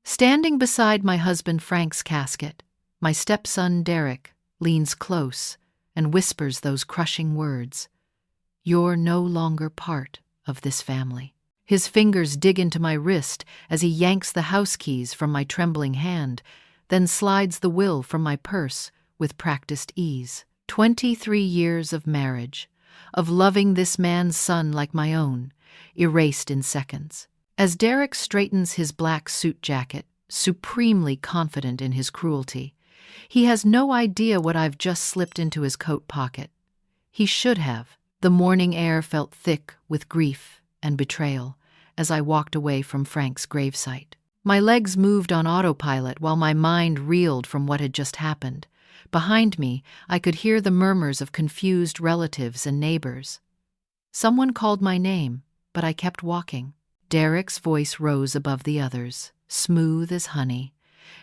Standing beside my husband Frank's casket, my stepson Derek leans close and whispers those crushing words, "You're no longer part of this family." His fingers dig into my wrist as he yanks the house keys from my trembling hand, then slides the will from my purse with practiced ease. 23 years of marriage, of loving this man's son like my own, erased in seconds. As Derek straightens his black suit jacket, supremely confident in his cruelty, he has no idea what I've just slipped into his coat pocket. He should have. The morning air felt thick with grief and betrayal as I walked away from Frank's gravesite. My legs moved on autopilot while my mind reeled from what had just happened. Behind me, I could hear the murmurs of confused relatives and neighbors. Someone called my name, but I kept walking. Derek's voice rose above the others, smooth as honey,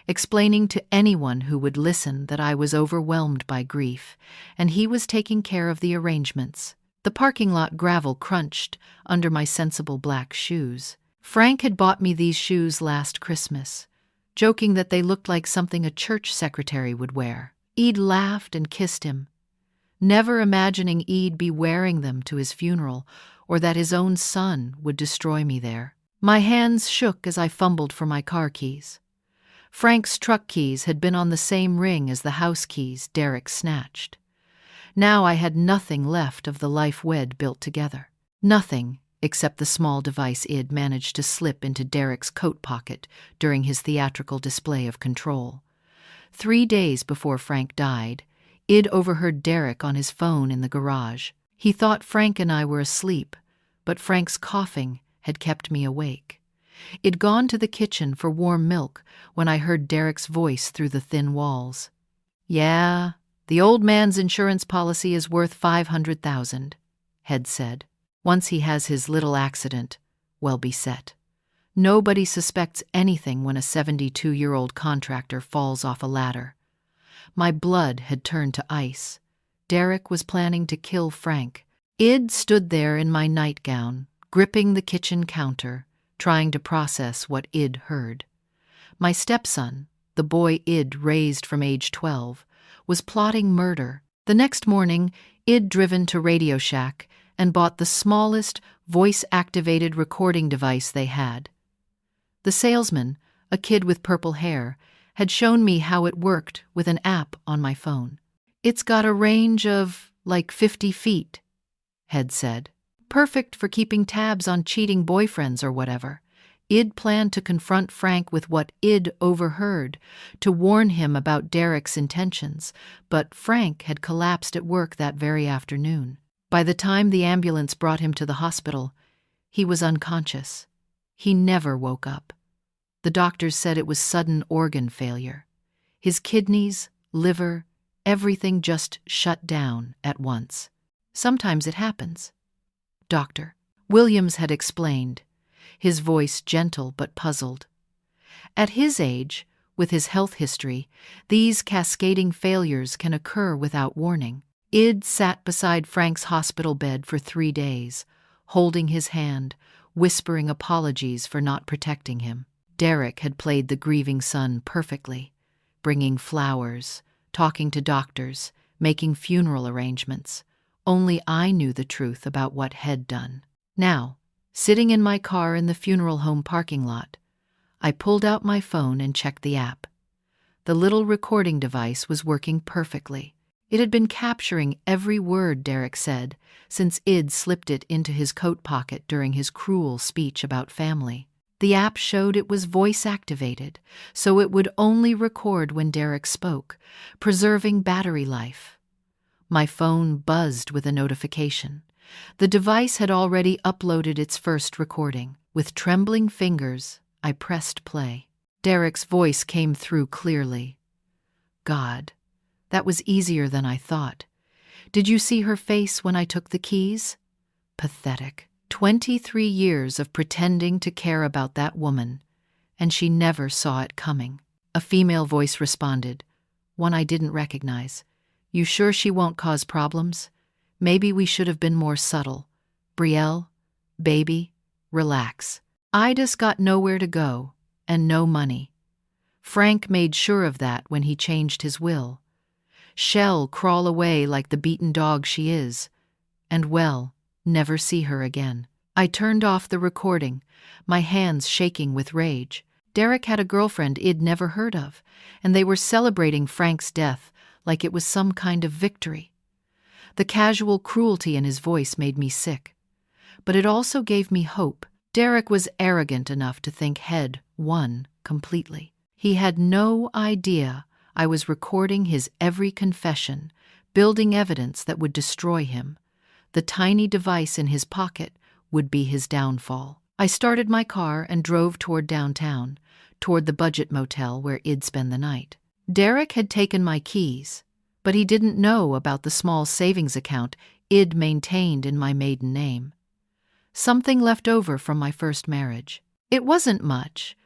explaining to anyone who would listen that I was overwhelmed by grief, and he was taking care of the arrangements. The parking lot gravel crunched under my sensible black shoes. Frank had bought me these shoes last Christmas, joking that they looked like something a church secretary would wear. Eid laughed and kissed him, never imagining Eid be wearing them to his funeral or that his own son would destroy me there. My hands shook as I fumbled for my car keys. Frank's truck keys had been on the same ring as the house keys Derek snatched. Now I had nothing left of the life we'd built together. Nothing except the small device Id managed to slip into Derek's coat pocket during his theatrical display of control. 3 days before Frank died, Id overheard Derek on his phone in the garage. He thought Frank and I were asleep, but Frank's coughing had kept me awake. I'd gone to the kitchen for warm milk when I heard Derek's voice through the thin walls. "Yeah, the old man's insurance policy is worth $500,000, Head said. "Once he has his little accident, well beset. Nobody suspects anything when a 72-year-old contractor falls off a ladder." My blood had turned to ice. Derek was planning to kill Frank. Id stood there in my nightgown, gripping the kitchen counter, trying to process what Id heard. My stepson, the boy Id raised from age 12, was plotting murder. The next morning, Id driven to Radio Shack and bought the smallest voice-activated recording device they had. The salesman, a kid with purple hair, had shown me how it worked with an app on my phone. "It's got a range of, like 50 feet, Head said. "Perfect for keeping tabs on cheating boyfriends or whatever." Id planned to confront Frank with what Id overheard, to warn him about Derek's intentions, but Frank had collapsed at work that very afternoon. By the time the ambulance brought him to the hospital, he was unconscious. He never woke up. The doctors said it was sudden organ failure. His kidneys, liver, everything just shut down at once. "Sometimes it happens, Doctor," Williams had explained, his voice gentle but puzzled. At his age, with his health history, these cascading failures can occur without warning. Id sat beside Frank's hospital bed for 3 days, holding his hand, whispering apologies for not protecting him. Derek had played the grieving son perfectly, bringing flowers, talking to doctors, making funeral arrangements. Only I knew the truth about what Head done. Now, sitting in my car in the funeral home parking lot, I pulled out my phone and checked the app. The little recording device was working perfectly. It had been capturing every word Derek said since Id slipped it into his coat pocket during his cruel speech about family. The app showed it was voice-activated, so it would only record when Derek spoke, preserving battery life. My phone buzzed with a notification. The device had already uploaded its first recording. With trembling fingers, I pressed play. Derek's voice came through clearly. "God, that was easier than I thought. Did you see her face when I took the keys? Pathetic. 23 years of pretending to care about that woman, and she never saw it coming." A female voice responded, one I didn't recognize. "You sure she won't cause problems? Maybe we should have been more subtle. Brielle, baby, relax. Ida's got nowhere to go and no money. Frank made sure of that when he changed his will. Shell crawl away like the beaten dog she is, and well, never see her again. I turned off the recording, my hands shaking with rage. Derek had a girlfriend I'd never heard of, and they were celebrating Frank's death like it was some kind of victory. The casual cruelty in his voice made me sick. But it also gave me hope. Derek was arrogant enough to think he'd won completely. He had no idea I was recording his every confession, building evidence that would destroy him. The tiny device in his pocket would be his downfall. I started my car and drove toward downtown, toward the budget motel where I'd spend the night. Derek had taken my keys, but he didn't know about the small savings account I'd maintained in my maiden name. Something left over from my first marriage. It wasn't much,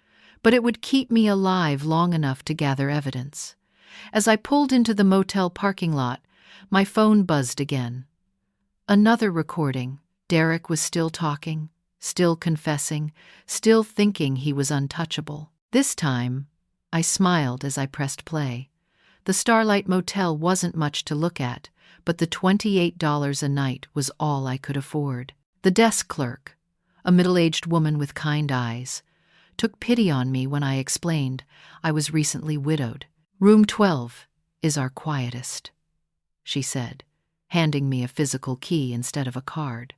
but it would keep me alive long enough to gather evidence. As I pulled into the motel parking lot, my phone buzzed again. Another recording. Derek was still talking, still confessing, still thinking he was untouchable. This time, I smiled as I pressed play. The Starlight Motel wasn't much to look at, but the $28 a night was all I could afford. The desk clerk, a middle-aged woman with kind eyes, took pity on me when I explained I was recently widowed. "Room 12 is our quietest," she said, handing me a physical key instead of a card.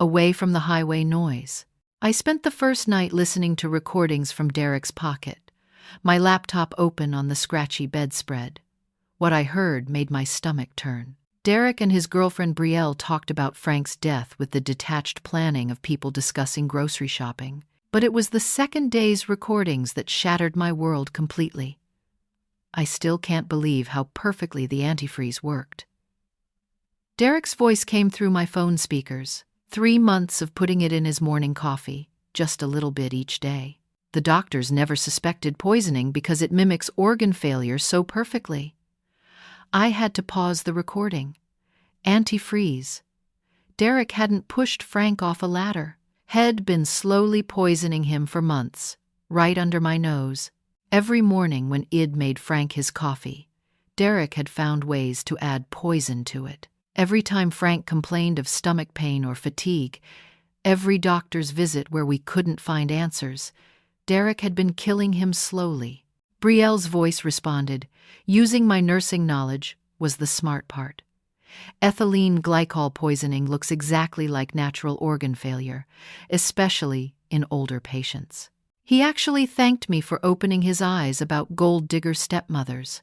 Away from the highway noise. I spent the first night listening to recordings from Derek's pocket, my laptop open on the scratchy bedspread. What I heard made my stomach turn. Derek and his girlfriend Brielle talked about Frank's death with the detached planning of people discussing grocery shopping. But it was the second day's recordings that shattered my world completely. I still can't believe how perfectly the antifreeze worked. Derek's voice came through my phone speakers. 3 months of putting it in his morning coffee, just a little bit each day. The doctors never suspected poisoning because it mimics organ failure so perfectly. I had to pause the recording. Antifreeze. Derek hadn't pushed Frank off a ladder. Had been slowly poisoning him for months, right under my nose. Every morning when I'd made Frank his coffee, Derek had found ways to add poison to it. Every time Frank complained of stomach pain or fatigue, every doctor's visit where we couldn't find answers, Derek had been killing him slowly. Brielle's voice responded. Using my nursing knowledge was the smart part. Ethylene glycol poisoning looks exactly like natural organ failure, especially in older patients. He actually thanked me for opening his eyes about gold digger stepmothers.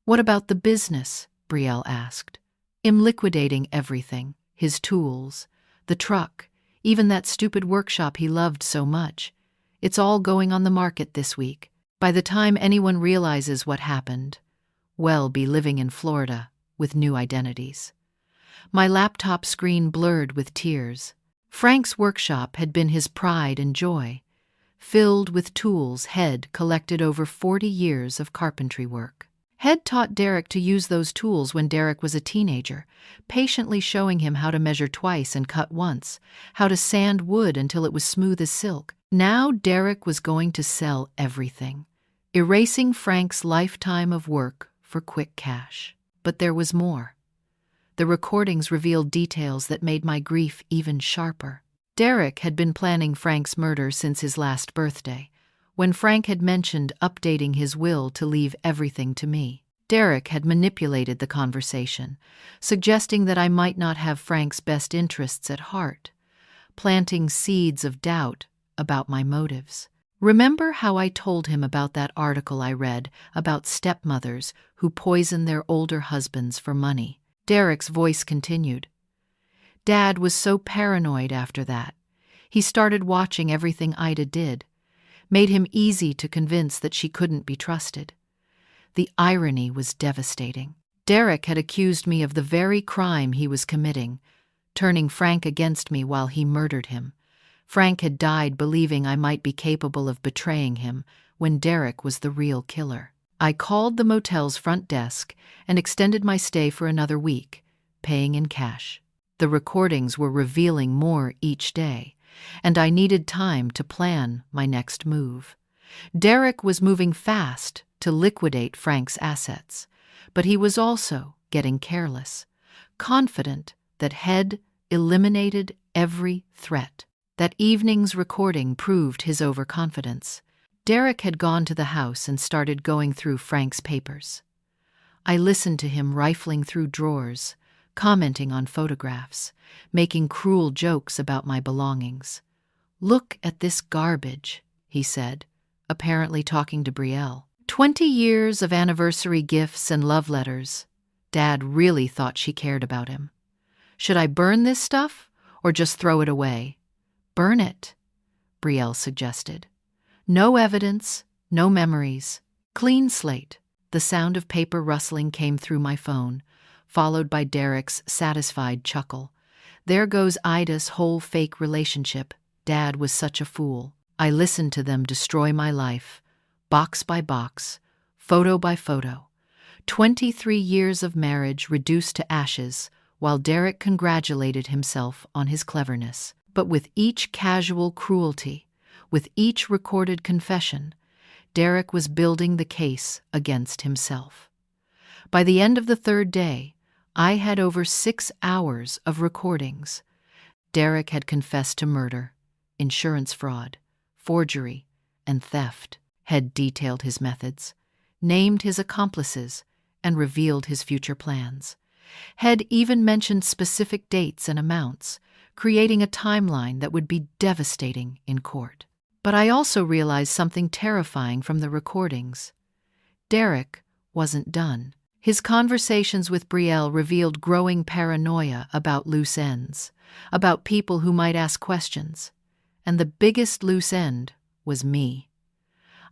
"What about the business?" Brielle asked. "I'm liquidating everything, his tools, the truck, even that stupid workshop he loved so much. It's all going on the market this week. By the time anyone realizes what happened, we'll be living in Florida with new identities." My laptop screen blurred with tears. Frank's workshop had been his pride and joy, filled with tools Head collected over 40 years of carpentry work. Head taught Derek to use those tools when Derek was a teenager, patiently showing him how to measure twice and cut once, how to sand wood until it was smooth as silk. Now Derek was going to sell everything, erasing Frank's lifetime of work for quick cash. But there was more. The recordings revealed details that made my grief even sharper. Derek had been planning Frank's murder since his last birthday, when Frank had mentioned updating his will to leave everything to me. Derek had manipulated the conversation, suggesting that I might not have Frank's best interests at heart, planting seeds of doubt about my motives. Remember how I told him about that article I read about stepmothers who poison their older husbands for money? Derek's voice continued. Dad was so paranoid after that. He started watching everything Ida did, made him easy to convince that she couldn't be trusted. The irony was devastating. Derek had accused me of the very crime he was committing, turning Frank against me while he murdered him. Frank had died believing I might be capable of betraying him when Derek was the real killer. I called the motel's front desk and extended my stay for another week, paying in cash. The recordings were revealing more each day, and I needed time to plan my next move. Derek was moving fast to liquidate Frank's assets, but he was also getting careless, confident that Head eliminated every threat. That evening's recording proved his overconfidence. Derek had gone to the house and started going through Frank's papers. I listened to him rifling through drawers, commenting on photographs, making cruel jokes about my belongings. "Look at this garbage," he said, apparently talking to Brielle. 20 years of anniversary gifts and love letters. Dad really thought she cared about him. Should I burn this stuff or just throw it away? Burn it, Brielle suggested. No evidence, no memories. Clean slate. The sound of paper rustling came through my phone, followed by Derek's satisfied chuckle. There goes Ida's whole fake relationship. Dad was such a fool. I listened to them destroy my life, box by box, photo by photo. 23 years of marriage reduced to ashes, while Derek congratulated himself on his cleverness. But with each casual cruelty, with each recorded confession, Derek was building the case against himself. By the end of the third day, I had over 6 hours of recordings. Derek had confessed to murder, insurance fraud, forgery, and theft, had detailed his methods, named his accomplices, and revealed his future plans. Had even mentioned specific dates and amounts, creating a timeline that would be devastating in court. But I also realized something terrifying from the recordings. Derek wasn't done. His conversations with Brielle revealed growing paranoia about loose ends, about people who might ask questions. And the biggest loose end was me.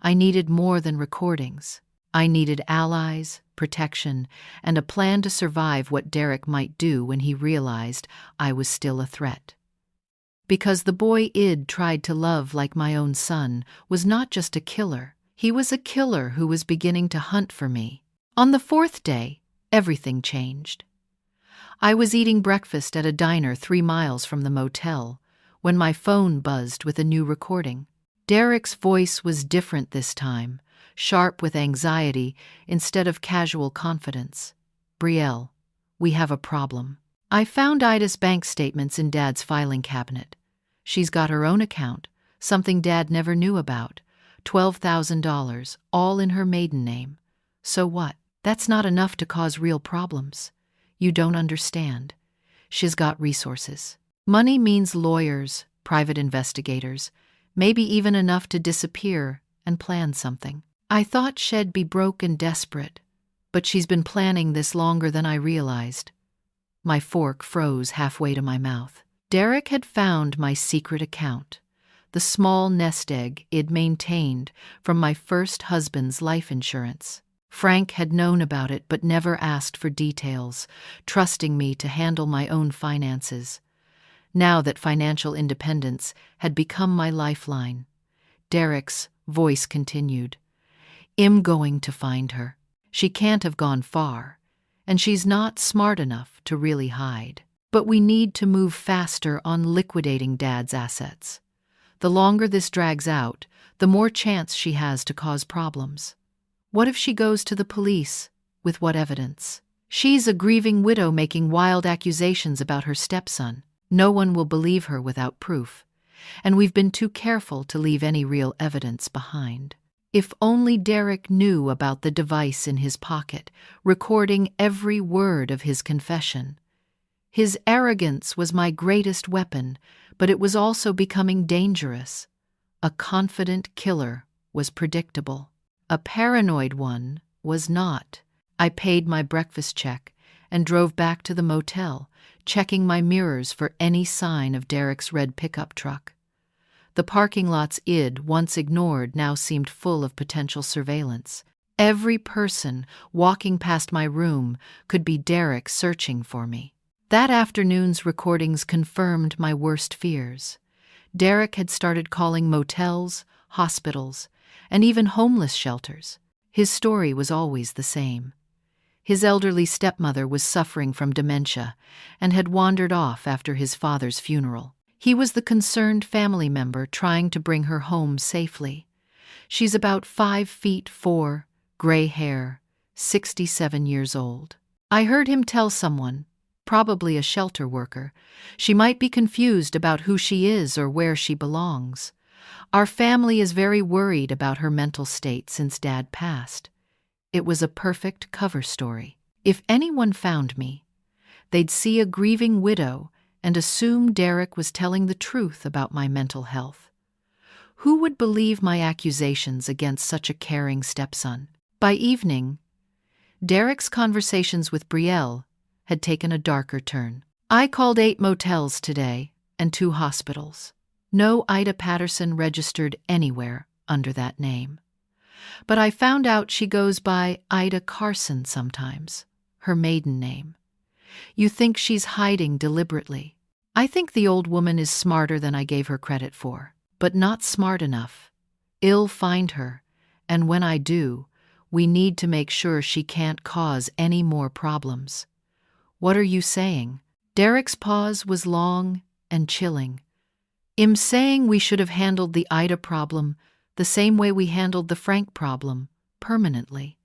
I needed more than recordings. I needed allies, protection, and a plan to survive what Derek might do when he realized I was still a threat. Because the boy Id tried to love like my own son was not just a killer, he was a killer who was beginning to hunt for me. On the 4th day, everything changed. I was eating breakfast at a diner 3 miles from the motel when my phone buzzed with a new recording. Derek's voice was different this time, sharp with anxiety instead of casual confidence. "Brielle, we have a problem. I found Ida's bank statements in Dad's filing cabinet. She's got her own account, something Dad never knew about, $12,000, all in her maiden name. So what? That's not enough to cause real problems. You don't understand. She's got resources. Money means lawyers, private investigators, maybe even enough to disappear and plan something. I thought she'd be broke and desperate, but she's been planning this longer than I realized." My fork froze halfway to my mouth. Derek had found my secret account, the small nest egg I'd maintained from my first husband's life insurance. Frank had known about it but never asked for details, trusting me to handle my own finances. Now that financial independence had become my lifeline, Derek's voice continued. "I'm going to find her. She can't have gone far, and she's not smart enough to really hide. But we need to move faster on liquidating Dad's assets. The longer this drags out, the more chance she has to cause problems. What if she goes to the police? With what evidence? She's a grieving widow making wild accusations about her stepson. No one will believe her without proof, and we've been too careful to leave any real evidence behind. If only Derek knew about the device in his pocket, recording every word of his confession. His arrogance was my greatest weapon, but it was also becoming dangerous. A confident killer was predictable. A paranoid one was not. I paid my breakfast check and drove back to the motel, checking my mirrors for any sign of Derek's red pickup truck. The parking lots I'd once ignored now seemed full of potential surveillance. Every person walking past my room could be Derek searching for me. That afternoon's recordings confirmed my worst fears. Derek had started calling motels, hospitals, and even homeless shelters. His story was always the same. His elderly stepmother was suffering from dementia and had wandered off after his father's funeral. He was the concerned family member trying to bring her home safely. She's about 5'4", gray hair, 67 years old. I heard him tell someone, probably a shelter worker, she might be confused about who she is or where she belongs. Our family is very worried about her mental state since Dad passed. It was a perfect cover story. If anyone found me, they'd see a grieving widow and assume Derek was telling the truth about my mental health. Who would believe my accusations against such a caring stepson? By evening, Derek's conversations with Brielle had taken a darker turn. I called 8 motels today and 2 hospitals. No Ida Patterson registered anywhere under that name. But I found out she goes by Ida Carson sometimes, her maiden name. You think she's hiding deliberately. I think the old woman is smarter than I gave her credit for, but not smart enough. I'll find her, and when I do, we need to make sure she can't cause any more problems. What are you saying? Derek's pause was long and chilling. I'm saying we should have handled the Ida problem the same way we handled the Frank problem, permanently.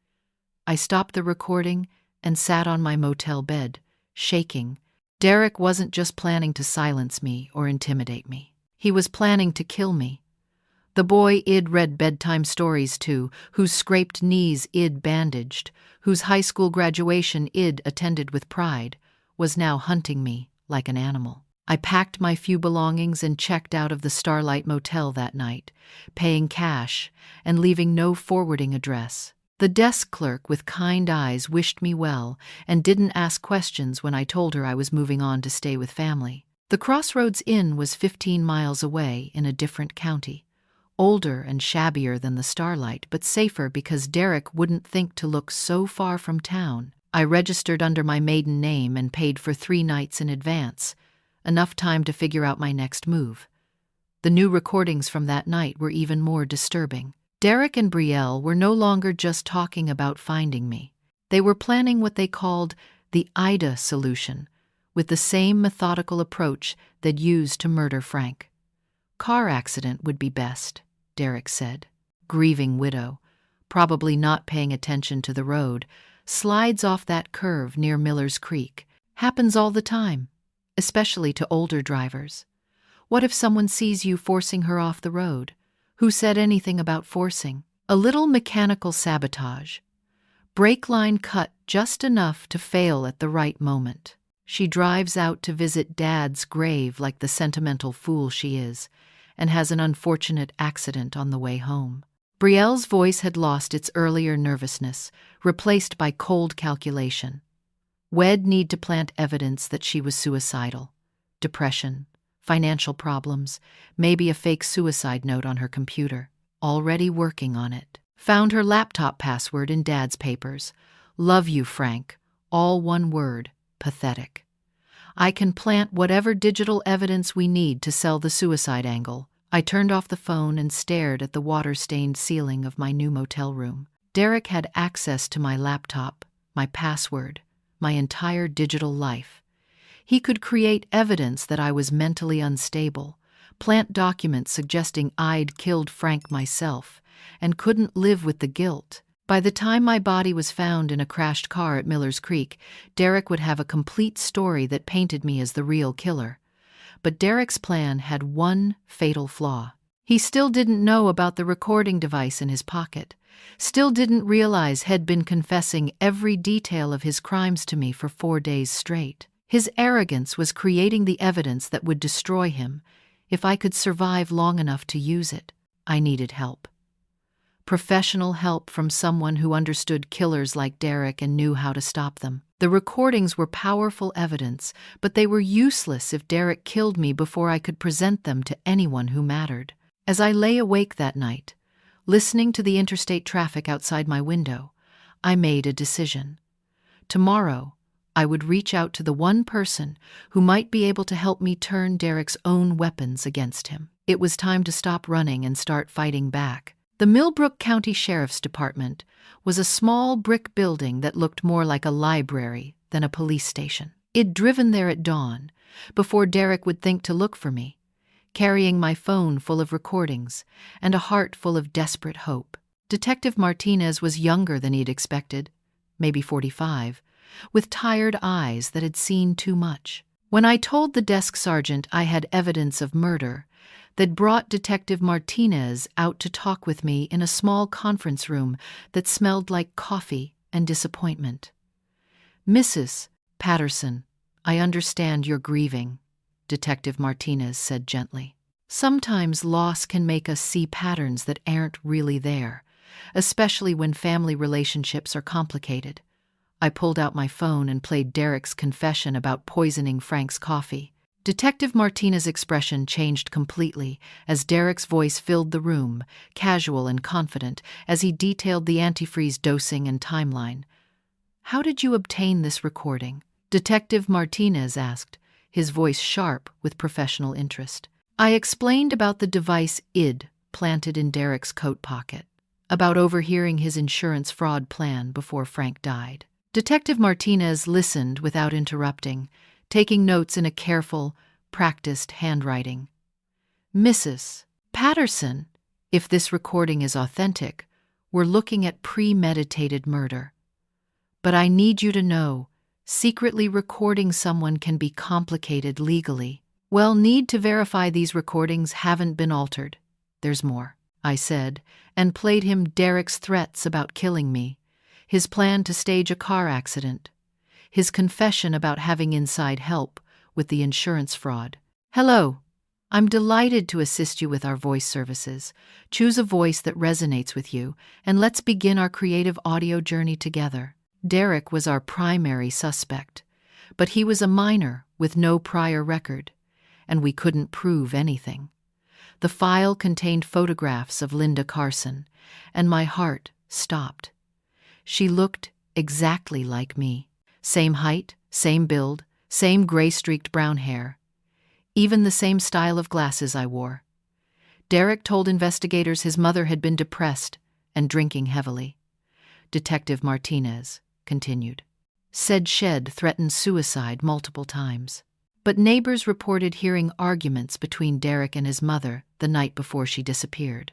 I stopped the recording and sat on my motel bed, shaking. Derek wasn't just planning to silence me or intimidate me. He was planning to kill me. The boy I'd read bedtime stories to, whose scraped knees I'd bandaged, whose high school graduation I'd attended with pride, was now hunting me like an animal. I packed my few belongings and checked out of the Starlight Motel that night, paying cash and leaving no forwarding address. The desk clerk with kind eyes wished me well and didn't ask questions when I told her I was moving on to stay with family. The Crossroads Inn was 15 miles away in a different county. Older and shabbier than the Starlight, but safer because Derek wouldn't think to look so far from town. I registered under my maiden name and paid for 3 nights in advance, enough time to figure out my next move. The new recordings from that night were even more disturbing. Derek and Brielle were no longer just talking about finding me. They were planning what they called the Ida solution, with the same methodical approach they'd used to murder Frank. Car accident would be best, Derek said. Grieving widow, probably not paying attention to the road, slides off that curve near Miller's Creek. Happens all the time, especially to older drivers. What if someone sees you forcing her off the road? Who said anything about forcing? A little mechanical sabotage. Brake line cut just enough to fail at the right moment. She drives out to visit Dad's grave like the sentimental fool she is, and has an unfortunate accident on the way home. Brielle's voice had lost its earlier nervousness, replaced by cold calculation. We'd need to plant evidence that she was suicidal. Depression, financial problems, maybe a fake suicide note on her computer. Already working on it. Found her laptop password in Dad's papers. Love you, Frank. All one word. Pathetic. I can plant whatever digital evidence we need to sell the suicide angle. I turned off the phone and stared at the water-stained ceiling of my new motel room. Derek had access to my laptop, my password, my entire digital life. He could create evidence that I was mentally unstable, plant documents suggesting I'd killed Frank myself, and couldn't live with the guilt. By the time my body was found in a crashed car at Miller's Creek, Derek would have a complete story that painted me as the real killer. But Derek's plan had one fatal flaw. He still didn't know about the recording device in his pocket, still didn't realize he'd been confessing every detail of his crimes to me for 4 days straight. His arrogance was creating the evidence that would destroy him if I could survive long enough to use it. I needed help. Professional help from someone who understood killers like Derek and knew how to stop them. The recordings were powerful evidence, but they were useless if Derek killed me before I could present them to anyone who mattered. As I lay awake that night, listening to the interstate traffic outside my window, I made a decision. Tomorrow, I would reach out to the one person who might be able to help me turn Derek's own weapons against him. It was time to stop running and start fighting back. The Millbrook County Sheriff's Department was a small brick building that looked more like a library than a police station. I'd driven there at dawn, before Derek would think to look for me, carrying my phone full of recordings and a heart full of desperate hope. Detective Martinez was younger than he'd expected, maybe 45, with tired eyes that had seen too much. When I told the desk sergeant I had evidence of murder, they'd brought Detective Martinez out to talk with me in a small conference room that smelled like coffee and disappointment. "Mrs. Patterson, I understand you're grieving," Detective Martinez said gently. "Sometimes loss can make us see patterns that aren't really there, especially when family relationships are complicated." I pulled out my phone and played Derek's confession about poisoning Frank's coffee. Detective Martinez's expression changed completely as Derek's voice filled the room, casual and confident, as he detailed the antifreeze dosing and timeline. "How did you obtain this recording?" Detective Martinez asked, his voice sharp with professional interest. I explained about the device id planted in Derek's coat pocket, about overhearing his insurance fraud plan before Frank died. Detective Martinez listened without interrupting, taking notes in a careful, practiced handwriting. "Mrs. Patterson, if this recording is authentic, we're looking at premeditated murder. But I need you to know, secretly recording someone can be complicated legally. Well, need to verify these recordings haven't been altered. There's more," I said, and played him Derek's threats about killing me, his plan to stage a car accident, his confession about having inside help with the insurance fraud. "Hello, I'm delighted to assist you with our voice services. Choose a voice that resonates with you, and let's begin our creative audio journey together." Derek was our primary suspect, but he was a minor with no prior record, and we couldn't prove anything. The file contained photographs of Linda Carson, and my heart stopped. She looked exactly like me. Same height, same build, same gray-streaked brown hair. Even the same style of glasses I wore. Derek told investigators his mother had been depressed and drinking heavily. Detective Martinez continued. Said Shed threatened suicide multiple times. But neighbors reported hearing arguments between Derek and his mother the night before she disappeared.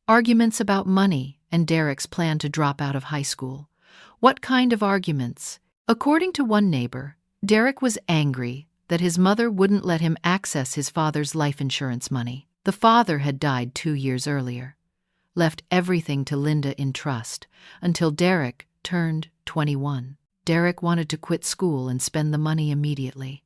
Arguments about money and Derek's plan to drop out of high school. What kind of arguments? According to one neighbor, Derek was angry that his mother wouldn't let him access his father's life insurance money. The father had died 2 years earlier, left everything to Linda in trust until Derek turned 21. Derek wanted to quit school and spend the money immediately.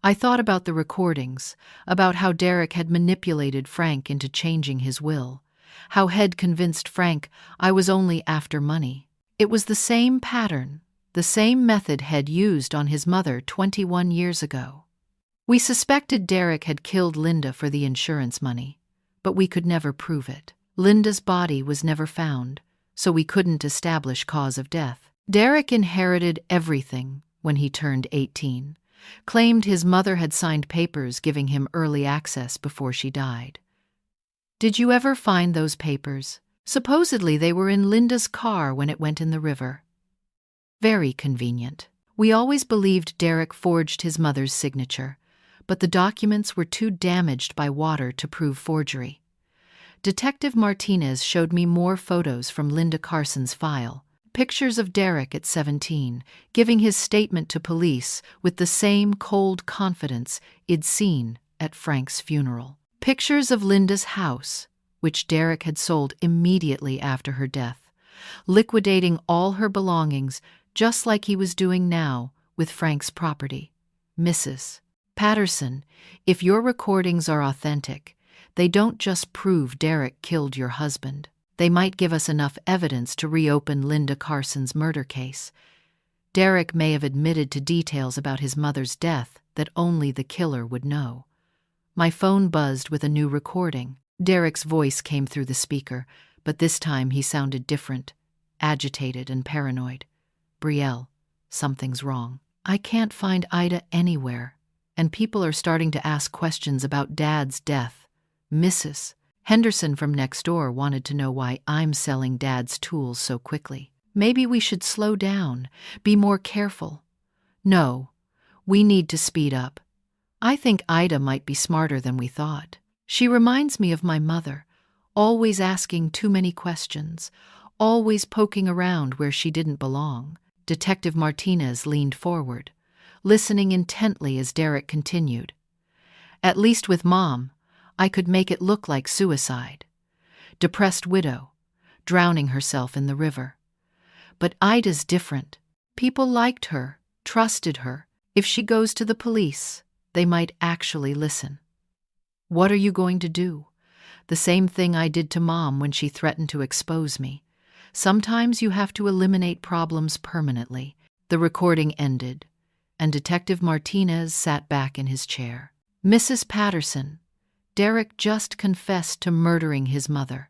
I thought about the recordings, about how Derek had manipulated Frank into changing his will, how Head convinced Frank I was only after money. It was the same pattern, the same method Head used on his mother 21 years ago. We suspected Derek had killed Linda for the insurance money, but we could never prove it. Linda's body was never found, so we couldn't establish cause of death. Derek inherited everything when he turned 18, claimed his mother had signed papers giving him early access before she died. Did you ever find those papers? Supposedly they were in Linda's car when it went in the river. Very convenient. We always believed Derek forged his mother's signature, but the documents were too damaged by water to prove forgery. Detective Martinez showed me more photos from Linda Carson's file, pictures of Derek at 17, giving his statement to police with the same cold confidence he'd seen at Frank's funeral. Pictures of Linda's house, which Derek had sold immediately after her death, liquidating all her belongings just like he was doing now with Frank's property. Mrs. Patterson, if your recordings are authentic, they don't just prove Derek killed your husband. They might give us enough evidence to reopen Linda Carson's murder case. Derek may have admitted to details about his mother's death that only the killer would know. My phone buzzed with a new recording. Derek's voice came through the speaker, but this time he sounded different, agitated and paranoid. "Brielle, something's wrong. I can't find Ida anywhere, and people are starting to ask questions about Dad's death. Mrs. Henderson from next door wanted to know why I'm selling Dad's tools so quickly. Maybe we should slow down, be more careful. No, we need to speed up. I think Ida might be smarter than we thought. She reminds me of my mother, always asking too many questions, always poking around where she didn't belong. Detective Martinez leaned forward, listening intently as Derek continued. At least with Mom, I could make it look like suicide. Depressed widow, drowning herself in the river. But Ida's different. People liked her, trusted her. If she goes to the police, they might actually listen. What are you going to do? The same thing I did to Mom when she threatened to expose me. Sometimes you have to eliminate problems permanently. The recording ended, and Detective Martinez sat back in his chair. Mrs. Patterson, Derek just confessed to murdering his mother.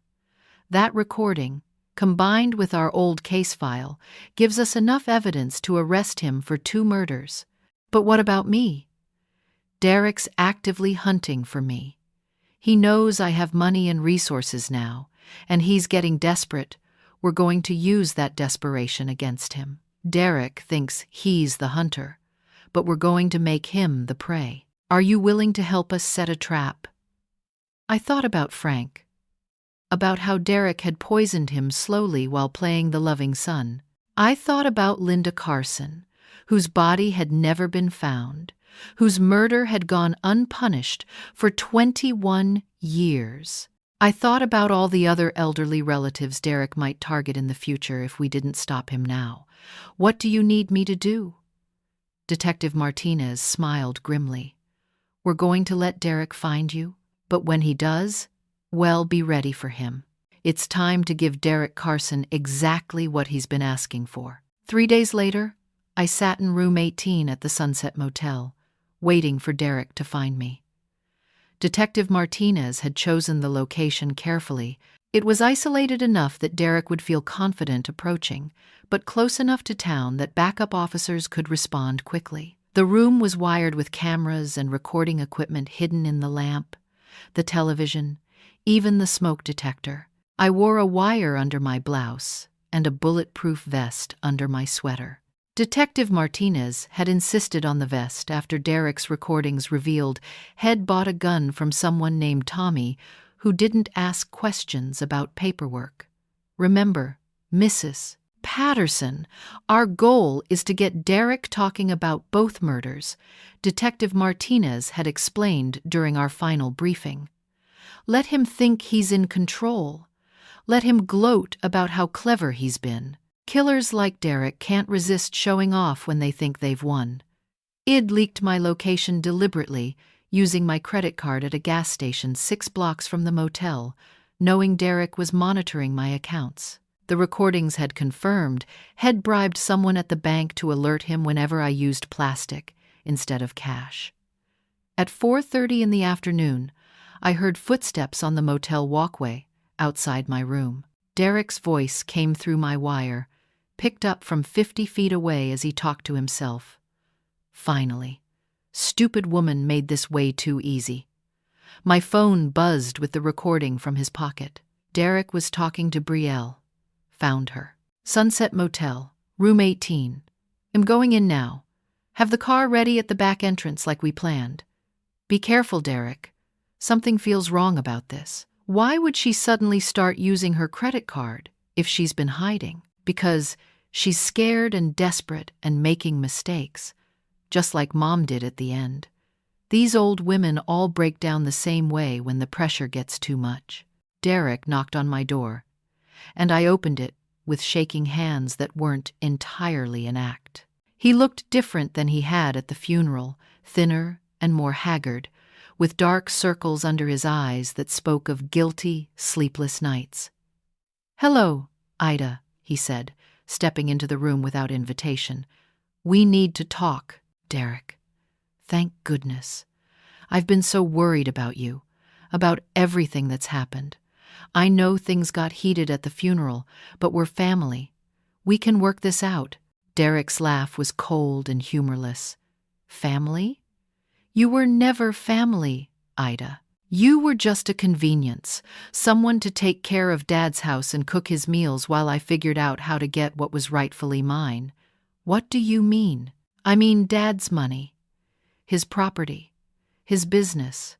That recording, combined with our old case file, gives us enough evidence to arrest him for 2 murders. But what about me? Derek's actively hunting for me. He knows I have money and resources now, and he's getting desperate. We're going to use that desperation against him. Derek thinks he's the hunter, but we're going to make him the prey. Are you willing to help us set a trap? I thought about Frank, about how Derek had poisoned him slowly while playing the loving son. I thought about Linda Carson, whose body had never been found, whose murder had gone unpunished for 21 years. I thought about all the other elderly relatives Derek might target in the future if we didn't stop him now. What do you need me to do? Detective Martinez smiled grimly. We're going to let Derek find you, but when he does, well, be ready for him. It's time to give Derek Carson exactly what he's been asking for. 3 days later, I sat in room 18 at the Sunset Motel, waiting for Derek to find me. Detective Martinez had chosen the location carefully. It was isolated enough that Derek would feel confident approaching, but close enough to town that backup officers could respond quickly. The room was wired with cameras and recording equipment hidden in the lamp, the television, even the smoke detector. I wore a wire under my blouse and a bulletproof vest under my sweater. Detective Martinez had insisted on the vest after Derek's recordings revealed Head bought a gun from someone named Tommy who didn't ask questions about paperwork. Remember, Mrs. Patterson, our goal is to get Derek talking about both murders, Detective Martinez had explained during our final briefing. Let him think he's in control. Let him gloat about how clever he's been. Killers like Derek can't resist showing off when they think they've won. Id leaked my location deliberately, using my credit card at a gas station 6 blocks from the motel, knowing Derek was monitoring my accounts. The recordings had confirmed Head bribed someone at the bank to alert him whenever I used plastic instead of cash. At 4:30 in the afternoon, I heard footsteps on the motel walkway outside my room. Derek's voice came through my wire, picked up from 50 feet away as he talked to himself. Finally. Stupid woman made this way too easy. My phone buzzed with the recording from his pocket. Derek was talking to Brielle. Found her. Sunset Motel, room 18. I'm going in now. Have the car ready at the back entrance like we planned. Be careful, Derek. Something feels wrong about this. Why would she suddenly start using her credit card if she's been hiding? Because she's scared and desperate and making mistakes, just like Mom did at the end. These old women all break down the same way when the pressure gets too much. Derek knocked on my door, and I opened it with shaking hands that weren't entirely an act. He looked different than he had at the funeral, thinner and more haggard, with dark circles under his eyes that spoke of guilty, sleepless nights. "Hello, Ida," he said, stepping into the room without invitation. "We need to talk, Derek." "Thank goodness. I've been so worried about you, about everything that's happened. I know things got heated at the funeral, but we're family. We can work this out." Derek's laugh was cold and humorless. "Family? You were never family, Ida. You were just a convenience, someone to take care of Dad's house and cook his meals while I figured out how to get what was rightfully mine." "What do you mean?" "I mean Dad's money, his property. his business,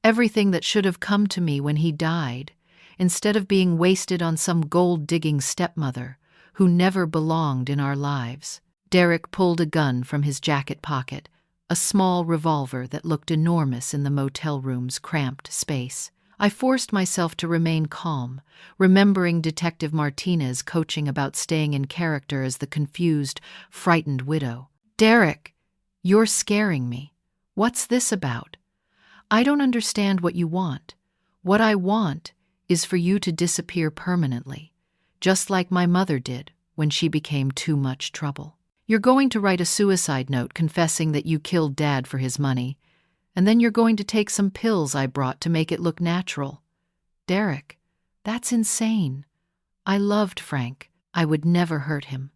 everything that should have come to me when he died, instead of being wasted on some gold-digging stepmother who never belonged in our lives. Derek pulled a gun from his jacket pocket, a small revolver that looked enormous in the motel room's cramped space. I forced myself to remain calm, remembering Detective Martinez coaching about staying in character as the confused, frightened widow. "Derek, you're scaring me. What's this about? I don't understand what you want. What I want is for you to disappear permanently, just like my mother did when she became too much trouble. You're going to write a suicide note confessing that you killed Dad for his money, and then you're going to take some pills I brought to make it look natural. Derek, that's insane. I loved Frank. I would never hurt him.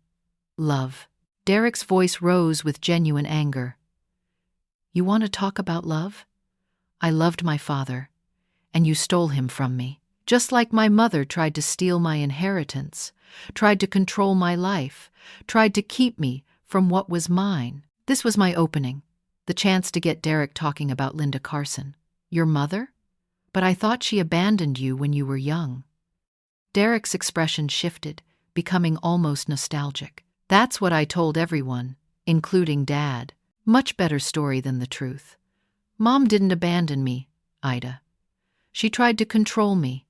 Love." Derek's voice rose with genuine anger. "You want to talk about love? I loved my father, and you stole him from me. Just like my mother tried to steal my inheritance, tried to control my life, tried to keep me from what was mine." This was my opening, the chance to get Derek talking about Linda Carson. "Your mother? But I thought she abandoned you when you were young." Derek's expression shifted, becoming almost nostalgic. "That's what I told everyone, including Dad. Much better story than the truth. Mom didn't abandon me, Ida. She tried to control me,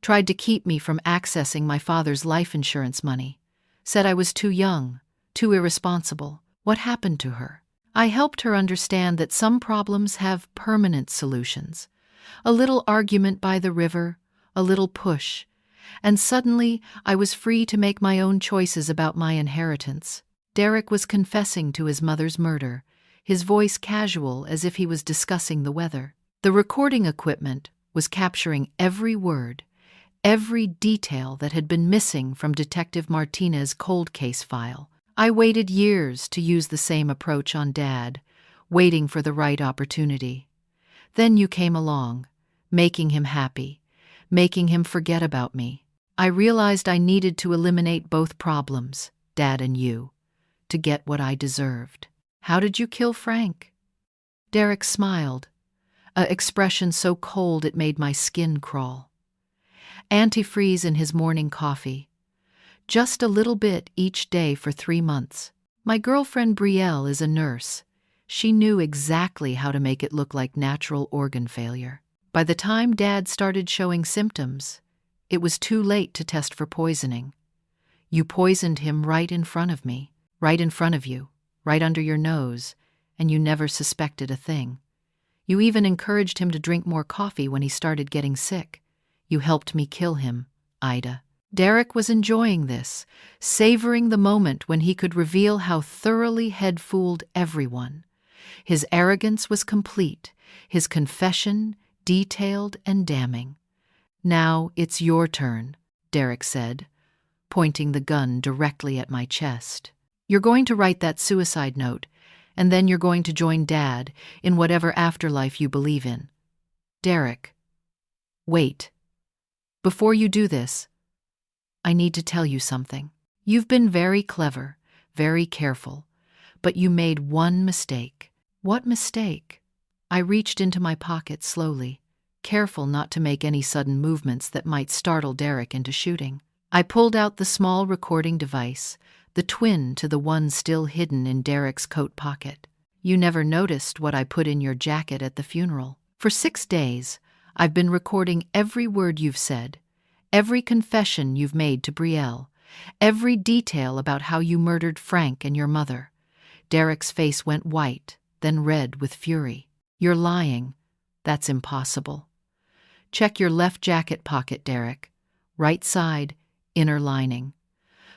tried to keep me from accessing my father's life insurance money, said I was too young, too irresponsible. What happened to her? I helped her understand that some problems have permanent solutions. A little argument by the river, a little push, and suddenly I was free to make my own choices about my inheritance." Derek was confessing to his mother's murder, his voice casual as if he was discussing the weather. The recording equipment was capturing every word, every detail that had been missing from Detective Martinez's cold case file. I waited years to use the same approach on Dad, waiting for the right opportunity. Then you came along, making him happy, making him forget about me. I realized I needed to eliminate both problems, Dad and you, to get what I deserved. How did you kill Frank? Derek smiled, an expression so cold it made my skin crawl. Antifreeze in his morning coffee. Just a little bit each day for 3 months. My girlfriend Brielle is a nurse. She knew exactly how to make it look like natural organ failure. By the time Dad started showing symptoms, it was too late to test for poisoning. You poisoned him right in front of me, right in front of you, right under your nose, and you never suspected a thing. You even encouraged him to drink more coffee when he started getting sick. You helped me kill him, Ida. Derek was enjoying this, savoring the moment when he could reveal how thoroughly he'd fooled everyone. His arrogance was complete, his confession detailed and damning. "Now it's your turn," Derek said, pointing the gun directly at my chest. "You're going to write that suicide note, and then you're going to join Dad in whatever afterlife you believe in." "Derek, wait. Before you do this, I need to tell you something. You've been very clever, very careful, but you made one mistake." "What mistake?" I reached into my pocket slowly, careful not to make any sudden movements that might startle Derek into shooting. I pulled out the small recording device, the twin to the one still hidden in Derek's coat pocket. "You never noticed what I put in your jacket at the funeral. For 6 days, I've been recording every word you've said, every confession you've made to Brielle, every detail about how you murdered Frank and your mother." Derek's face went white, then red with fury. "You're lying. That's impossible. Check your left jacket pocket, Derek. Right side, inner lining.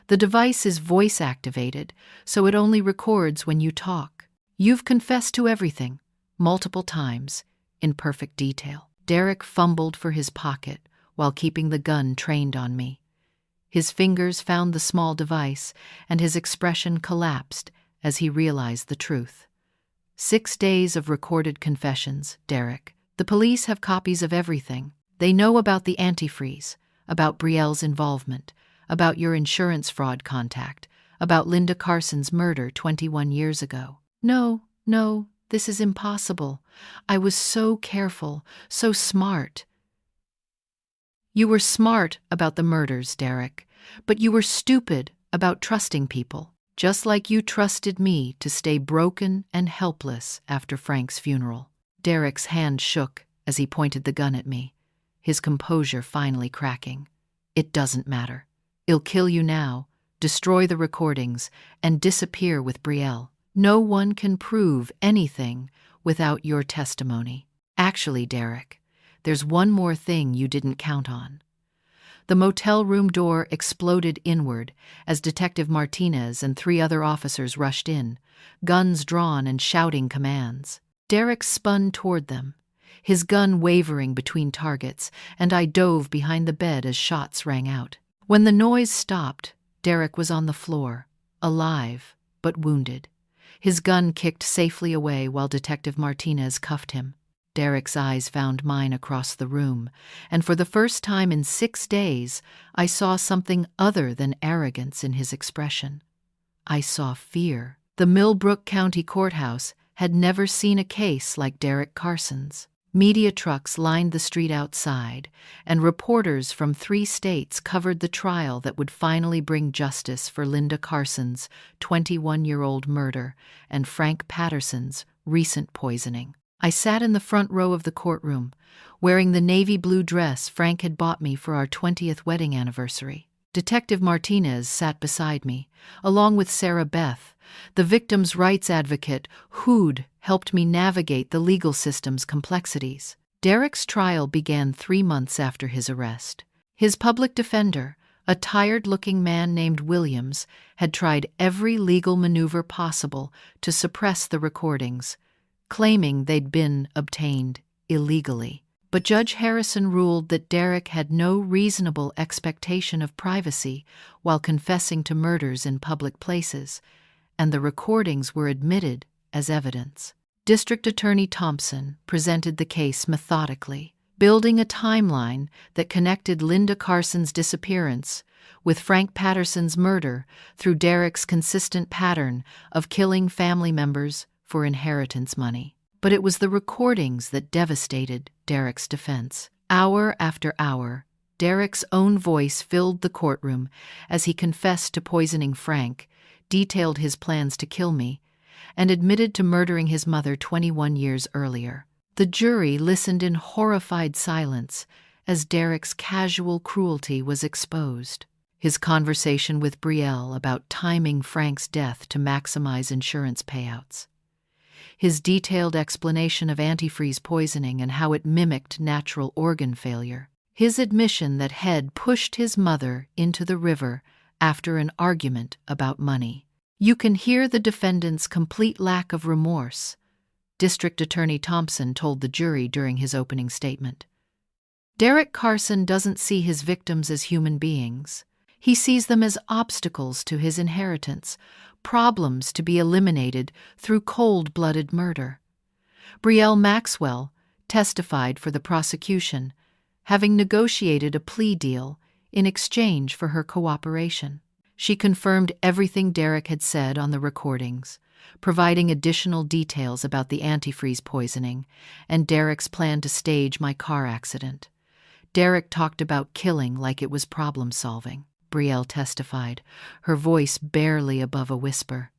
The device is voice-activated, so it only records when you talk. You've confessed to everything, multiple times, in perfect detail." Derek fumbled for his pocket while keeping the gun trained on me. His fingers found the small device, and his expression collapsed as he realized the truth. 6 days of recorded confessions, Derek. The police have copies of everything. They know about the antifreeze, about Brielle's involvement, about your insurance fraud contact, about Linda Carson's murder 21 years ago. No, this is impossible. I was so careful, so smart." "You were smart about the murders, Derek, but you were stupid about trusting people, just like you trusted me to stay broken and helpless after Frank's funeral." Derek's hand shook as he pointed the gun at me, his composure finally cracking. "It doesn't matter. I'll kill you now, destroy the recordings, and disappear with Brielle. No one can prove anything without your testimony. Actually, Derek, there's one more thing you didn't count on." The motel room door exploded inward as Detective Martinez and 3 other officers rushed in, guns drawn and shouting commands. Derek spun toward them, his gun wavering between targets, and I dove behind the bed as shots rang out. When the noise stopped, Derek was on the floor, alive but wounded. His gun kicked safely away while Detective Martinez cuffed him. Derek's eyes found mine across the room, and for the first time in 6 days, I saw something other than arrogance in his expression. I saw fear. The Millbrook County Courthouse had never seen a case like Derek Carson's. Media trucks lined the street outside, and reporters from 3 states covered the trial that would finally bring justice for Linda Carson's 21-year-old murder and Frank Patterson's recent poisoning. I sat in the front row of the courtroom, wearing the navy blue dress Frank had bought me for our 20th wedding anniversary. Detective Martinez sat beside me, along with Sarah Beth, the victim's rights advocate who'd helped me navigate the legal system's complexities. Derek's trial began 3 months after his arrest. His public defender, a tired-looking man named Williams, had tried every legal maneuver possible to suppress the recordings, claiming they'd been obtained illegally. But Judge Harrison ruled that Derek had no reasonable expectation of privacy while confessing to murders in public places, and the recordings were admitted as evidence. District Attorney Thompson presented the case methodically, building a timeline that connected Linda Carson's disappearance with Frank Patterson's murder through Derek's consistent pattern of killing family members for inheritance money. But it was the recordings that devastated Derek's defense. Hour after hour, Derek's own voice filled the courtroom as he confessed to poisoning Frank, detailed his plans to kill me, and admitted to murdering his mother 21 years earlier. The jury listened in horrified silence as Derek's casual cruelty was exposed. His conversation with Brielle about timing Frank's death to maximize insurance payouts. His detailed explanation of antifreeze poisoning and how it mimicked natural organ failure. His admission that Head pushed his mother into the river after an argument about money. You can hear the defendant's complete lack of remorse, District Attorney Thompson told the jury during his opening statement. Derek Carson doesn't see his victims as human beings. He sees them as obstacles to his inheritance, problems to be eliminated through cold-blooded murder. Brielle Maxwell testified for the prosecution, having negotiated a plea deal in exchange for her cooperation. She confirmed everything Derek had said on the recordings, providing additional details about the antifreeze poisoning and Derek's plan to stage my car accident. Derek talked about killing like it was problem-solving. Brielle testified, her voice barely above a whisper.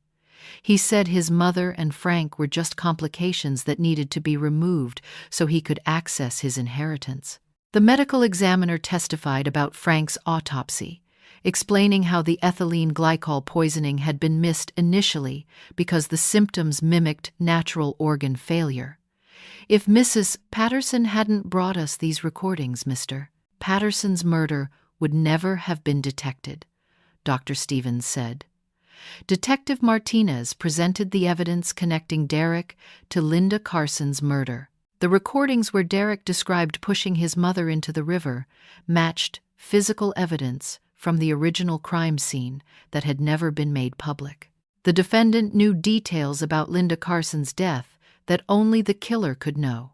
He said his mother and Frank were just complications that needed to be removed so he could access his inheritance. The medical examiner testified about Frank's autopsy, explaining how the ethylene glycol poisoning had been missed initially because the symptoms mimicked natural organ failure. "If Mrs. Patterson hadn't brought us these recordings, Mr. Patterson's murder would never have been detected," Dr. Stevens said. Detective Martinez presented the evidence connecting Derek to Linda Carson's murder. The recordings where Derek described pushing his mother into the river matched physical evidence from the original crime scene that had never been made public. The defendant knew details about Linda Carson's death that only the killer could know.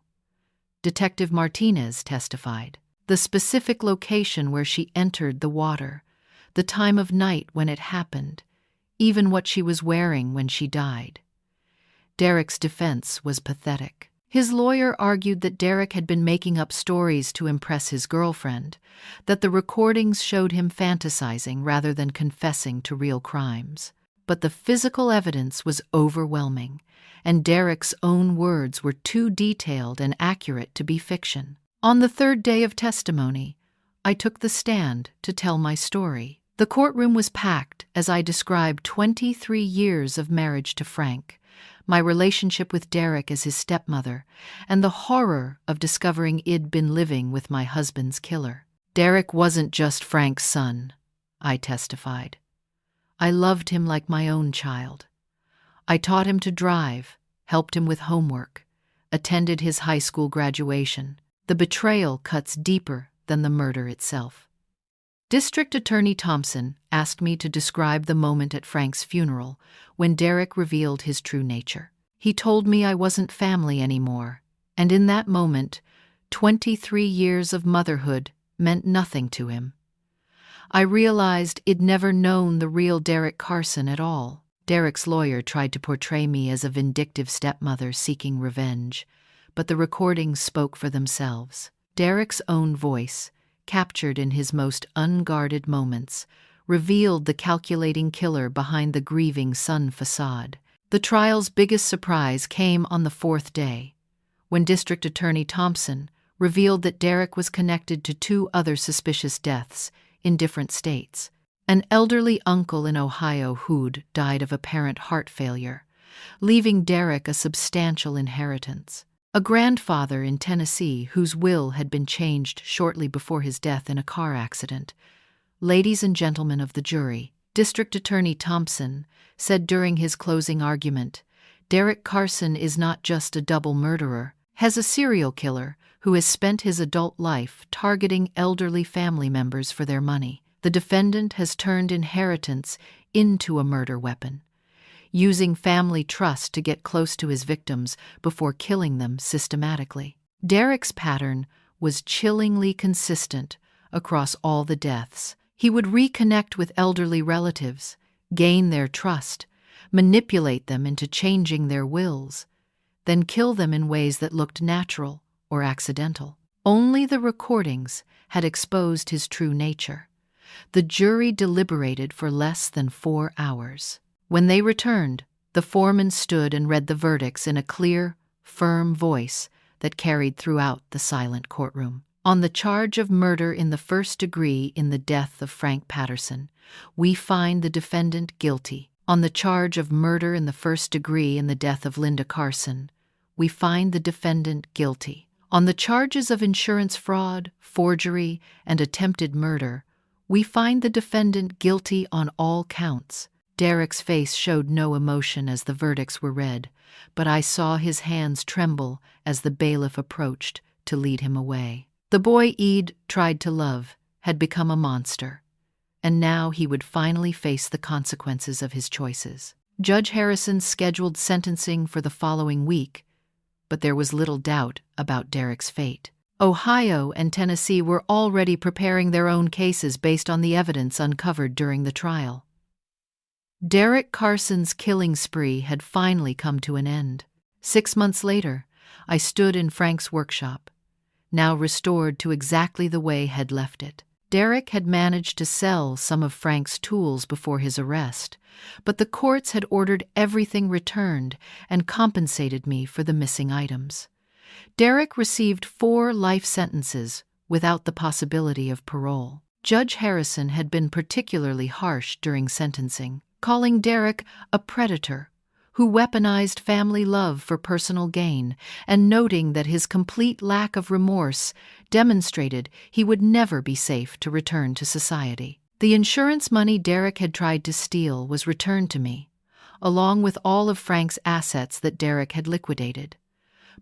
Detective Martinez testified. The specific location where she entered the water, the time of night when it happened, even what she was wearing when she died. Derek's defense was pathetic. His lawyer argued that Derek had been making up stories to impress his girlfriend, that the recordings showed him fantasizing rather than confessing to real crimes. But the physical evidence was overwhelming, and Derek's own words were too detailed and accurate to be fiction. On the third day of testimony, I took the stand to tell my story. The courtroom was packed as I described 23 years of marriage to Frank, my relationship with Derek as his stepmother, and the horror of discovering I'd been living with my husband's killer. Derek wasn't just Frank's son, I testified. I loved him like my own child. I taught him to drive, helped him with homework, attended his high school graduation. The betrayal cuts deeper than the murder itself. District Attorney Thompson asked me to describe the moment at Frank's funeral when Derek revealed his true nature. He told me I wasn't family anymore, and in that moment, 23 years of motherhood meant nothing to him. I realized I'd never known the real Derek Carson at all. Derek's lawyer tried to portray me as a vindictive stepmother seeking revenge, but the recordings spoke for themselves. Derek's own voice, captured in his most unguarded moments, revealed the calculating killer behind the grieving son facade. The trial's biggest surprise came on the fourth day, when District Attorney Thompson revealed that Derek was connected to 2 other suspicious deaths in different states. An elderly uncle in Ohio who'd died of apparent heart failure, leaving Derek a substantial inheritance. A grandfather in Tennessee whose will had been changed shortly before his death in a car accident. Ladies and gentlemen of the jury, District Attorney Thompson said during his closing argument, Derek Carson is not just a double murderer, he's a serial killer who has spent his adult life targeting elderly family members for their money. The defendant has turned inheritance into a murder weapon, using family trust to get close to his victims before killing them systematically. Derek's pattern was chillingly consistent across all the deaths. He would reconnect with elderly relatives, gain their trust, manipulate them into changing their wills, then kill them in ways that looked natural or accidental. Only the recordings had exposed his true nature. The jury deliberated for less than 4 hours. When they returned, the foreman stood and read the verdicts in a clear, firm voice that carried throughout the silent courtroom. On the charge of murder in the first degree in the death of Frank Patterson, we find the defendant guilty. On the charge of murder in the first degree in the death of Linda Carson, we find the defendant guilty. On the charges of insurance fraud, forgery, and attempted murder, we find the defendant guilty on all counts. Derek's face showed no emotion as the verdicts were read, but I saw his hands tremble as the bailiff approached to lead him away. The boy I'd tried to love had become a monster, and now he would finally face the consequences of his choices. Judge Harrison scheduled sentencing for the following week, but there was little doubt about Derek's fate. Ohio and Tennessee were already preparing their own cases based on the evidence uncovered during the trial. Derek Carson's killing spree had finally come to an end. 6 months later, I stood in Frank's workshop, now restored to exactly the way he'd left it. Derek had managed to sell some of Frank's tools before his arrest, but the courts had ordered everything returned and compensated me for the missing items. Derek received 4 life sentences without the possibility of parole. Judge Harrison had been particularly harsh during sentencing, calling Derek a predator who weaponized family love for personal gain, and noting that his complete lack of remorse demonstrated he would never be safe to return to society. The insurance money Derek had tried to steal was returned to me, along with all of Frank's assets that Derek had liquidated.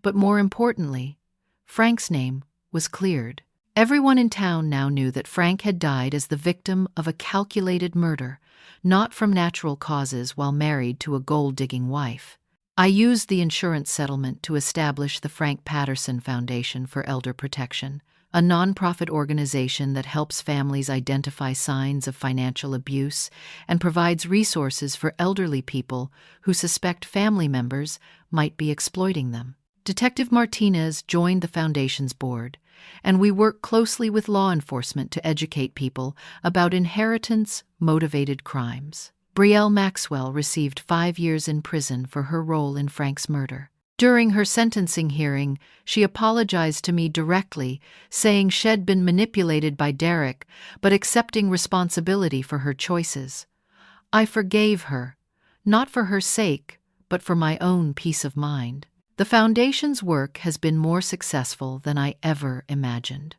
But more importantly, Frank's name was cleared. Everyone in town now knew that Frank had died as the victim of a calculated murder, not from natural causes while married to a gold-digging wife. I used the insurance settlement to establish the Frank Patterson Foundation for Elder Protection, a nonprofit organization that helps families identify signs of financial abuse and provides resources for elderly people who suspect family members might be exploiting them. Detective Martinez joined the foundation's board, and we work closely with law enforcement to educate people about inheritance-motivated crimes. Brielle Maxwell received 5 years in prison for her role in Frank's murder. During her sentencing hearing, she apologized to me directly, saying she'd been manipulated by Derek, but accepting responsibility for her choices. I forgave her, not for her sake, but for my own peace of mind. The Foundation's work has been more successful than I ever imagined.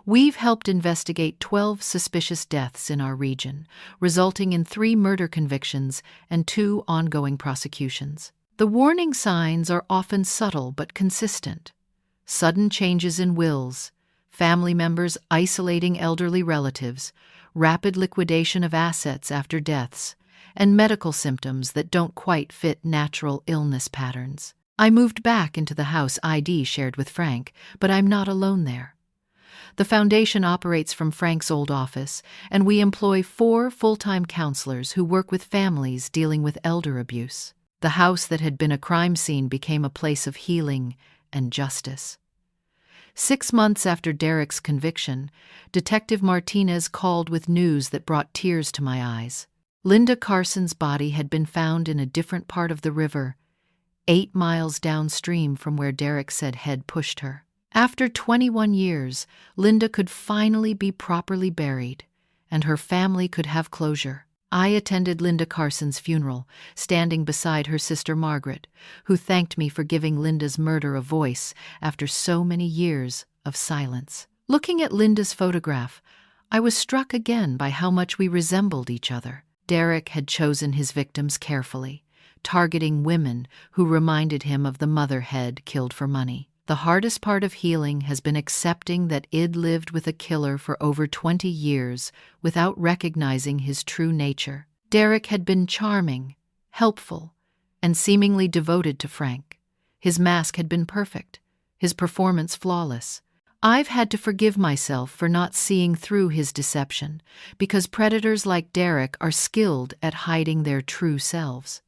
We've helped investigate 12 suspicious deaths in our region, resulting in 3 murder convictions and 2 ongoing prosecutions. The warning signs are often subtle but consistent. Sudden changes in wills, family members isolating elderly relatives, rapid liquidation of assets after deaths, and medical symptoms that don't quite fit natural illness patterns. I moved back into the house ID shared with Frank, but I'm not alone there. The Foundation operates from Frank's old office, and we employ 4 full-time counselors who work with families dealing with elder abuse. The house that had been a crime scene became a place of healing and justice. 6 months after Derek's conviction, Detective Martinez called with news that brought tears to my eyes. Linda Carson's body had been found in a different part of the river, 8 miles downstream from where Derek said had pushed her. After 21 years, Linda could finally be properly buried, and her family could have closure. I attended Linda Carson's funeral, standing beside her sister Margaret, who thanked me for giving Linda's murder a voice after so many years of silence. Looking at Linda's photograph, I was struck again by how much we resembled each other. Derek had chosen his victims carefully, targeting women who reminded him of the mother head killed for money. The hardest part of healing has been accepting that I'd lived with a killer for over 20 years without recognizing his true nature. Derek had been charming, helpful, and seemingly devoted to Frank. His mask had been perfect, his performance flawless. I've had to forgive myself for not seeing through his deception, because predators like Derek are skilled at hiding their true selves.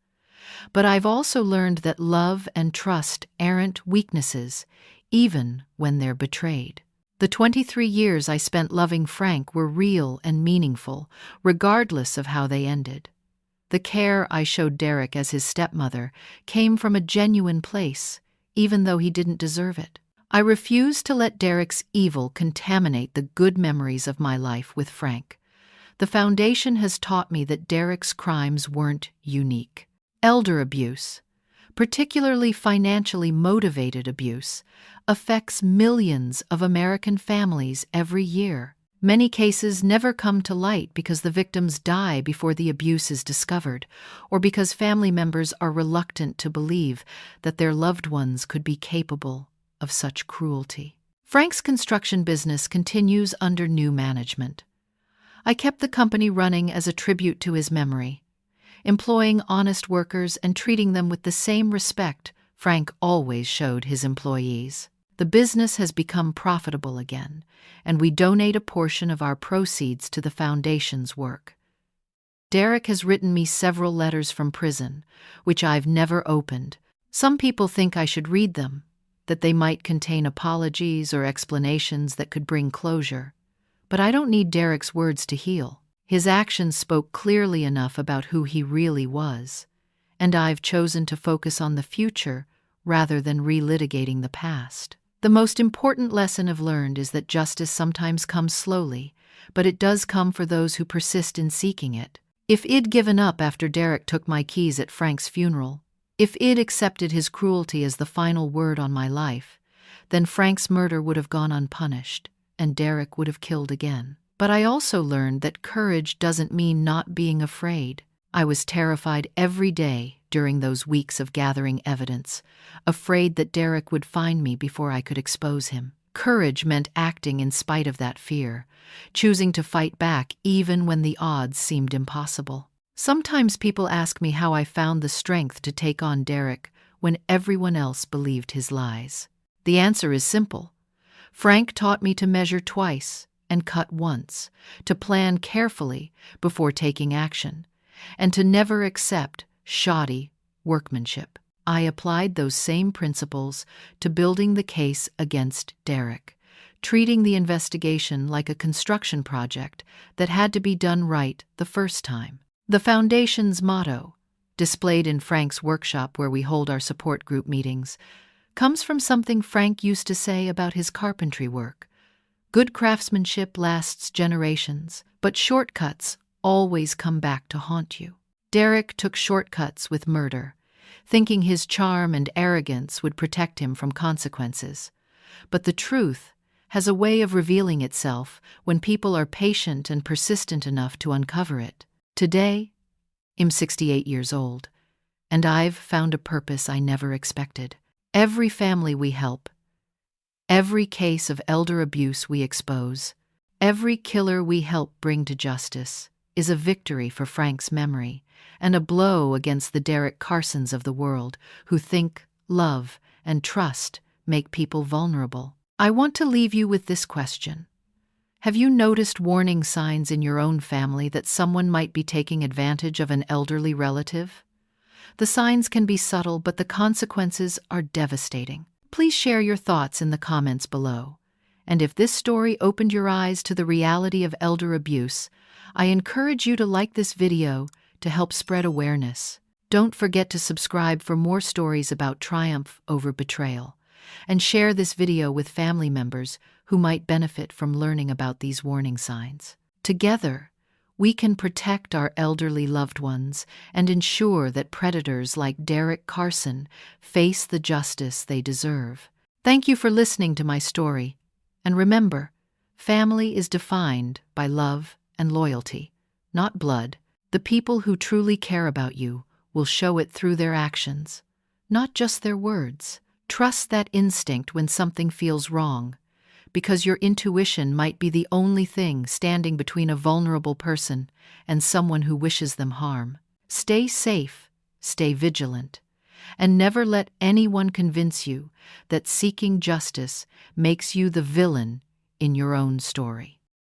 But I've also learned that love and trust aren't weaknesses, even when they're betrayed. The 23 years I spent loving Frank were real and meaningful, regardless of how they ended. The care I showed Derek as his stepmother came from a genuine place, even though he didn't deserve it. I refused to let Derek's evil contaminate the good memories of my life with Frank. The Foundation has taught me that Derek's crimes weren't unique. Elder abuse, particularly financially motivated abuse, affects millions of American families every year. Many cases never come to light because the victims die before the abuse is discovered, or because family members are reluctant to believe that their loved ones could be capable of such cruelty. Frank's construction business continues under new management. I kept the company running as a tribute to his memory, employing honest workers and treating them with the same respect Frank always showed his employees. The business has become profitable again, and we donate a portion of our proceeds to the Foundation's work. Derek has written me several letters from prison, which I've never opened. Some people think I should read them, that they might contain apologies or explanations that could bring closure. But I don't need Derek's words to heal. His actions spoke clearly enough about who he really was, and I've chosen to focus on the future rather than relitigating the past. The most important lesson I've learned is that justice sometimes comes slowly, but it does come for those who persist in seeking it. If I'd given up after Derek took my keys at Frank's funeral, if I'd accepted his cruelty as the final word on my life, then Frank's murder would have gone unpunished, and Derek would have killed again. But I also learned that courage doesn't mean not being afraid. I was terrified every day during those weeks of gathering evidence, afraid that Derek would find me before I could expose him. Courage meant acting in spite of that fear, choosing to fight back even when the odds seemed impossible. Sometimes people ask me how I found the strength to take on Derek when everyone else believed his lies. The answer is simple. Frank taught me to measure twice and cut once, to plan carefully before taking action, and to never accept shoddy workmanship. I applied those same principles to building the case against Derek, treating the investigation like a construction project that had to be done right the first time. The Foundation's motto, displayed in Frank's workshop where we hold our support group meetings, comes from something Frank used to say about his carpentry work. Good craftsmanship lasts generations, but shortcuts always come back to haunt you. Derek took shortcuts with murder, thinking his charm and arrogance would protect him from consequences. But the truth has a way of revealing itself when people are patient and persistent enough to uncover it. Today, I'm 68 years old, and I've found a purpose I never expected. Every family we help, every case of elder abuse we expose, every killer we help bring to justice is a victory for Frank's memory and a blow against the Derek Carsons of the world who think love and trust make people vulnerable. I want to leave you with this question. Have you noticed warning signs in your own family that someone might be taking advantage of an elderly relative? The signs can be subtle, but the consequences are devastating. Please share your thoughts in the comments below. And if this story opened your eyes to the reality of elder abuse, I encourage you to like this video to help spread awareness. Don't forget to subscribe for more stories about triumph over betrayal, and share this video with family members who might benefit from learning about these warning signs. Together, we can protect our elderly loved ones and ensure that predators like Derek Carson face the justice they deserve. Thank you for listening to my story. And remember, family is defined by love and loyalty, not blood. The people who truly care about you will show it through their actions, not just their words. Trust that instinct when something feels wrong, because your intuition might be the only thing standing between a vulnerable person and someone who wishes them harm. Stay safe, stay vigilant, and never let anyone convince you that seeking justice makes you the villain in your own story.